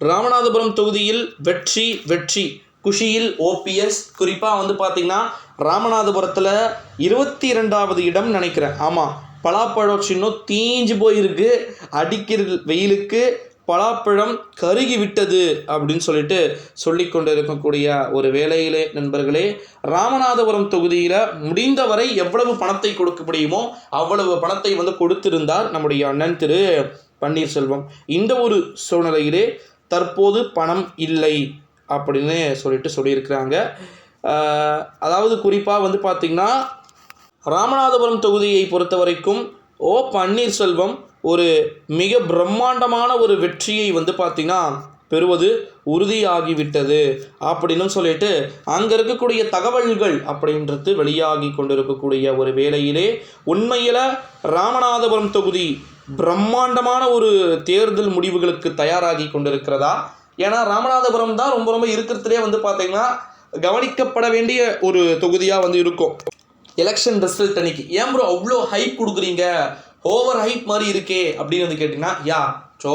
ராமநாதபுரம் தொகுதியில் வெற்றி வெற்றி குஷியில் ஓபிஎஸ். குறிப்பாக வந்து பார்த்திங்கன்னா ராமநாதபுரத்தில் 22வது இடம் நினைக்கிறேன். ஆமாம், பலாப்பழம் சின்னம் தீஞ்சு போயிருக்கு. அடிக்கிற வெயிலுக்கு பலாப்பழம் கருகி விட்டது அப்படின்னு சொல்லி கொண்டு இருக்கக்கூடிய ஒரு வேளையிலே நண்பர்களே, ராமநாதபுரம் தொகுதியில் முடிந்தவரை எவ்வளவு பணத்தை கொடுக்க முடியுமோ அவ்வளவு பணத்தை வந்து கொடுத்திருந்தார் நம்முடைய அண்ணன் திரு பன்னீர்செல்வம். இந்த ஒரு சூழ்நிலையிலே தற்போது பணம் இல்லை அப்படின்னு சொல்லியிருக்கிறாங்க. அதாவது குறிப்பாக வந்து பார்த்திங்கன்னா ராமநாதபுரம் தொகுதியை பொறுத்த வரைக்கும் பன்னீர்செல்வம் ஒரு மிக பிரம்மாண்டமான ஒரு வெற்றியை வந்து பார்த்திங்கன்னா பெறுவது உறுதியாகிவிட்டது அப்படின்னு அங்கே இருக்கக்கூடிய தகவல்கள் அப்படின்றது வெளியாகி கொண்டிருக்கக்கூடிய ஒரு வேளையிலே உண்மையில் ராமநாதபுரம் தொகுதி பிரம்மாண்டமான ஒரு தேர்தல் முடிவுகளுக்கு தயாராகி கொண்டிருக்கிறதா? ஏன்னா ராமநாதபுரம் தான் ரொம்ப ரொம்ப இருக்கிறதுலே வந்து பார்த்திங்கன்னா கவனிக்கப்பட வேண்டிய ஒரு தொகுதியாக வந்து இருக்கும். எலெக்ஷன் ரிசல்ட் அன்னைக்கு ஏன் ப்ரோ அவ்வளோ ஹைப் கொடுக்குறீங்க, ஓவர் ஹைப் மாதிரி இருக்கே அப்படின்னு வந்து கேட்டிங்கன்னா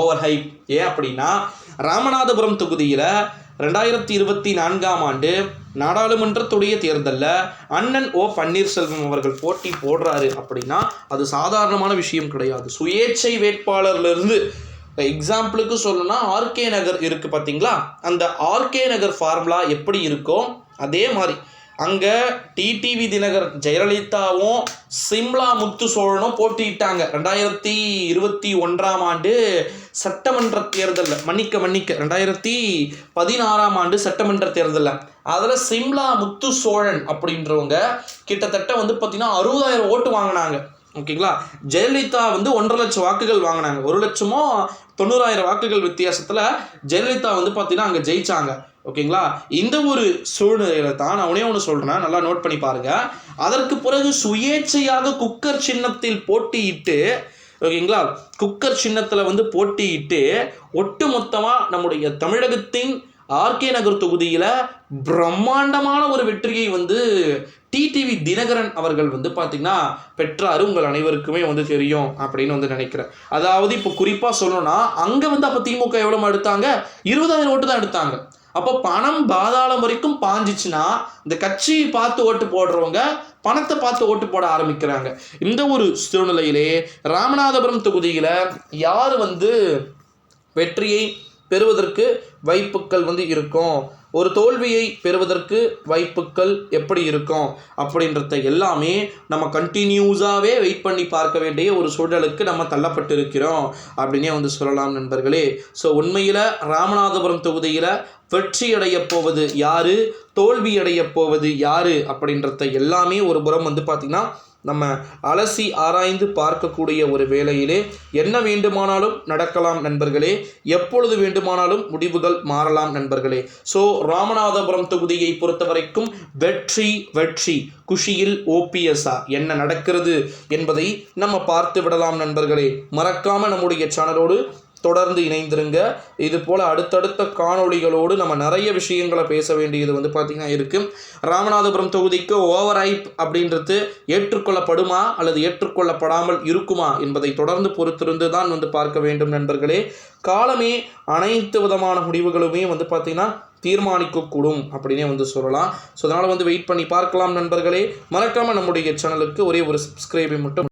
ஓவர் ஹைப். ஏன் அப்படின்னா ராமநாதபுரம் தொகுதியில் 2024ஆம் ஆண்டு நாடாளுமன்றத்துடைய தேர்தலில் அண்ணன் பன்னீர்செல்வம் அவர்கள் போட்டி போடுறாரு அப்படின்னா அது சாதாரணமான விஷயம் கிடையாது. சுயேட்சை வேட்பாளர்லேருந்து எக்ஸாம்பிளுக்கு சொல்லணும்னா ஆர்கே நகர் இருக்குது பார்த்தீங்களா, அந்த ஆர்கே நகர் ஃபார்முலா எப்படி இருக்கோ அதே மாதிரி அங்கே டிடிவி தினகர் ஜெயலலிதாவும் சிம்லா முத்து சோழனும் போட்டியிட்டாங்க 2021ஆம் ஆண்டு சட்டமன்ற தேர்தலில். மன்னிக்க 2016ஆம் ஆண்டு சட்டமன்ற தேர்தலில். அதில் சிம்லா முத்து சோழன் அப்படின்றவங்க கிட்டத்தட்ட வந்து பார்த்திங்கன்னா 60,000 ஓட்டு வாங்கினாங்க. ஓகேங்களா, ஜெயலலிதா வந்து 1.5 லட்சம் வாக்குகள் வாங்கினாங்க. 1,90,000 வாக்குகள் வித்தியாசத்தில் ஜெயலலிதா வந்து பார்த்திங்கன்னா அங்கே ஜெயிச்சாங்க. ஓகேங்களா, இந்த ஒரு சூழ்நிலையில தான் நான் ஒன்று சொல்கிறேன், நல்லா நோட் பண்ணி பாருங்கள். அதற்கு பிறகு சுயேட்சையாக குக்கர் சின்னத்தில் போட்டியிட்டு, ஓகேங்களா, குக்கர் சின்னத்தில் வந்து போட்டியிட்டு ஒட்டு மொத்தமாக நம்முடைய தமிழகத்தின் ஆர்கே நகர் தொகுதியில் பிரம்மாண்டமான ஒரு வெற்றியை வந்து டிடிவி தினகரன் அவர்கள் வந்து பார்த்திங்கன்னா பெற்றாரு. உங்கள் அனைவருக்குமே வந்து தெரியும் அப்படின்னு வந்து நினைக்கிறேன். அதாவது இப்போ குறிப்பாக சொல்லணும்னா அங்கே வந்து அப்போ திமுக எவ்வளோ எடுத்தாங்க, 20,000 ஓட்டு தான் எடுத்தாங்க. அப்போ பணம் பாதாளம் வரைக்கும் பாஞ்சிச்சுன்னா இந்த கட்சியை பார்த்து ஓட்டு போடுறவங்க பணத்தை பார்த்து ஓட்டு போட ஆரம்பிக்கிறாங்க. இந்த ஒரு சூழ்நிலையிலே ராமநாதபுரம் தொகுதியில் யார் வந்து வெற்றியை பெறுவதற்கு வாய்ப்புகள் வந்து இருக்கும், ஒரு தோல்வியை பெறுவதற்கு வாய்ப்புகள் எப்படி இருக்கும் அப்படின்றத எல்லாமே நம்ம கண்டினியூஸாகவே வெயிட் பண்ணி பார்க்க வேண்டிய ஒரு சூழலுக்கு நம்ம தள்ளப்பட்டு இருக்கிறோம் அப்படின்னே வந்து சொல்லலாம் நண்பர்களே. ஸோ உண்மையில் ராமநாதபுரம் தொகுதியில் வெற்றி அடைய போவது யார், தோல்வி அடைய போவது யார் அப்படின்றத எல்லாமே ஒரு புறம் வந்து பார்த்திங்கன்னா நம்ம அலசி ஆராய்ந்து பார்க்கக்கூடிய ஒரு வேளையிலே என்ன வேண்டுமானாலும் நடக்கலாம் நண்பர்களே, எப்பொழுது வேண்டுமானாலும் முடிவுகள் மாறலாம் நண்பர்களே. ஸோ ராமநாதபுரம் தொகுதியை பொறுத்த வரைக்கும் வெற்றி வெற்றி குஷியில் ஓபிஎஸ்ஆ என்ன நடக்கிறது என்பதை நம்ம பார்த்து விடலாம் நண்பர்களே. மறக்காமல் நம்முடைய சேனலோடு தொடர்ந்து இணைந்திருங்க. இது போல் அடுத்தடுத்த காணொளிகளோடு நம்ம நிறைய விஷயங்களை பேச வேண்டியது வந்து பார்த்திங்கன்னா இருக்குது. ராமநாதபுரம் தொகுதிக்கு ஓவர் ஹைப் அப்படின்றது ஏற்றுக்கொள்ளப்படுமா அல்லது ஏற்றுக்கொள்ளப்படாமல் இருக்குமா என்பதை தொடர்ந்து பொறுத்திருந்து தான் வந்து பார்க்க வேண்டும் நண்பர்களே. காலமே அனைத்து விதமான முடிவுகளுமே வந்து பார்த்திங்கன்னா தீர்மானிக்கக்கூடும் அப்படின்னே வந்து சொல்லலாம். ஸோ அதனால் வந்து வெயிட் பண்ணி பார்க்கலாம் நண்பர்களே. மறக்காமல் நம்முடைய சேனலுக்கு ஒரே ஒரு சப்ஸ்கிரைபை மட்டும்